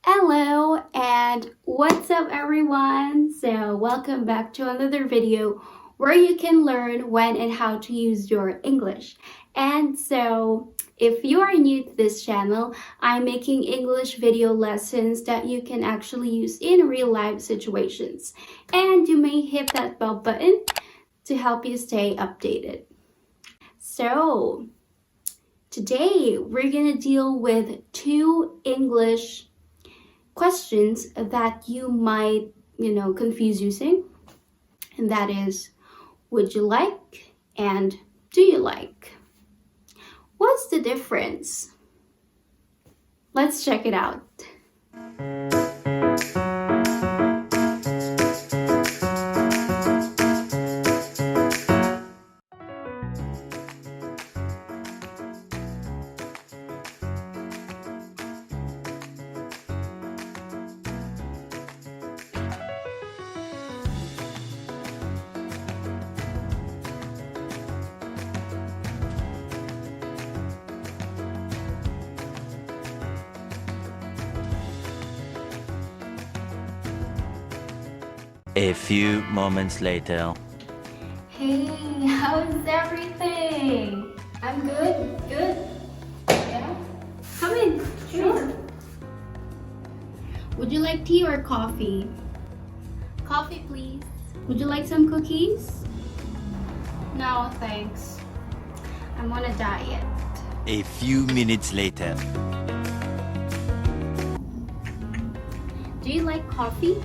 Hello and what's up everyone? So welcome back to another video where you can learn when and how to use your English. And so if you are new to this channel, I'm making English video lessons that you can actually use in real life situations. And you may hit that bell button to help you stay updated. So today we're gonna deal with two English questions that you might, confuse using. And that is, would you like and do you like? What's the difference? Let's check it out. A few moments later. Hey, how's everything? I'm good. Good? Yeah? Come in. Sure. Would you like tea or coffee? Coffee, please. Would you like some cookies? No, thanks. I'm on a diet. A few minutes later. Do you like coffee?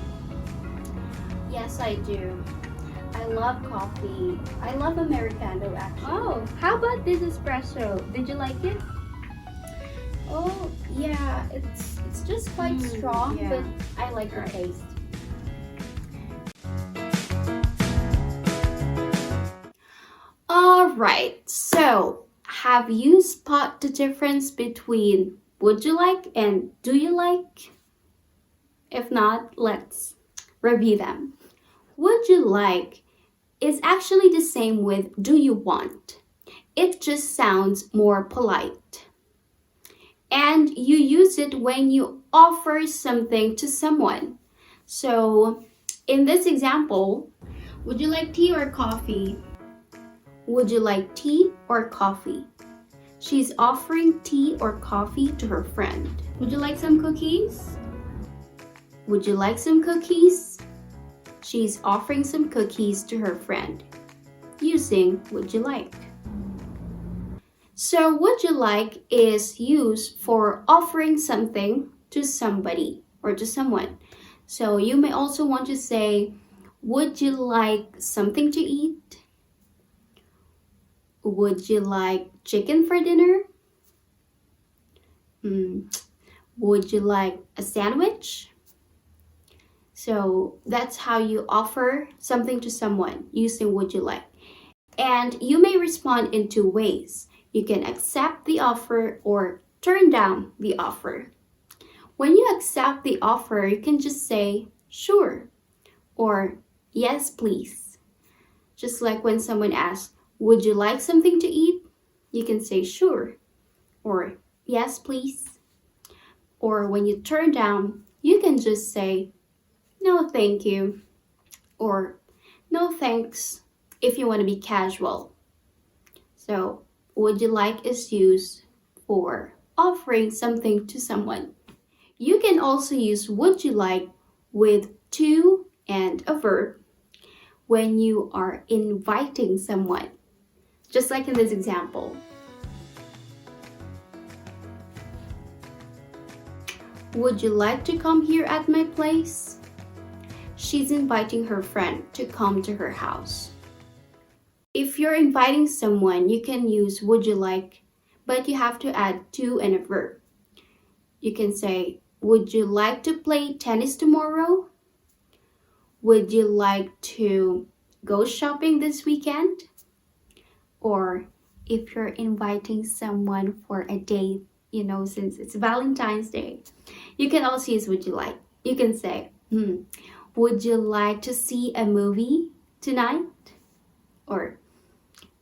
Yes, I do. I love coffee. I love Americano actually. Oh, how about this espresso? Did you like it? Oh, yeah, it's just quite strong, yeah. But I like the taste. Alright, so have you spot the difference between would you like and do you like? If not, let's review them. Would you like is actually the same with do you want. It just sounds more polite. And you use it when you offer something to someone. So in this example, would you like tea or coffee? Would you like tea or coffee? She's offering tea or coffee to her friend. Would you like some cookies? Would you like some cookies? She's offering some cookies to her friend, using would you like. So would you like is used for offering something to somebody or to someone. So you may also want to say, would you like something to eat? Would you like chicken for dinner? Would you like a sandwich? So that's how you offer something to someone using would you like. And you may respond in two ways. You can accept the offer or turn down the offer. When you accept the offer, you can just say sure or yes, please. Just like when someone asks, would you like something to eat? You can say sure or yes, please. Or when you turn down, you can just say no, thank you, or no, thanks, if you want to be casual. So, would you like is used for offering something to someone. You can also use would you like with to and a verb when you are inviting someone, just like in this example. Would you like to come here at my place? She's inviting her friend to come to her house. If you're inviting someone, you can use would you like, but you have to add to and a verb. You can say, would you like to play tennis tomorrow? Would you like to go shopping this weekend? Or if you're inviting someone for a date, since it's Valentine's Day, you can also use would you like. You can say, would you like to see a movie tonight? Or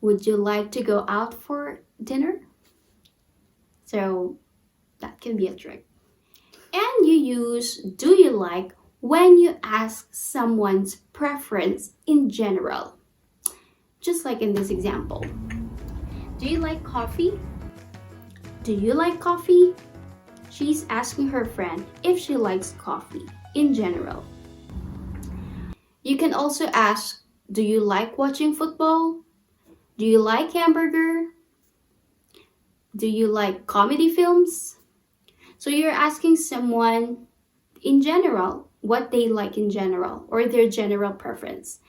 would you like to go out for dinner? So that can be a trick. And you use do you like when you ask someone's preference in general. Just like in this example. Do you like coffee? Do you like coffee? She's asking her friend if she likes coffee in general. You can also ask, do you like watching football? Do you like hamburger? Do you like comedy films? So you're asking someone in general what they like in general or their general preference.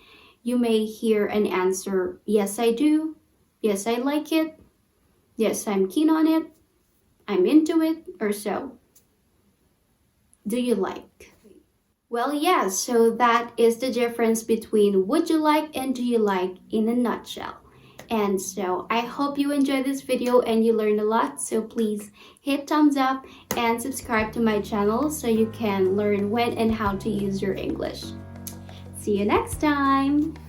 You may hear an answer, yes I do, yes I like it, yes I'm keen on it, I'm into it, or so. Do you like? Well, yes, so that is the difference between would you like and do you like in a nutshell. And so I hope you enjoyed this video and you learned a lot. So please hit thumbs up and subscribe to my channel so you can learn when and how to use your English. See you next time!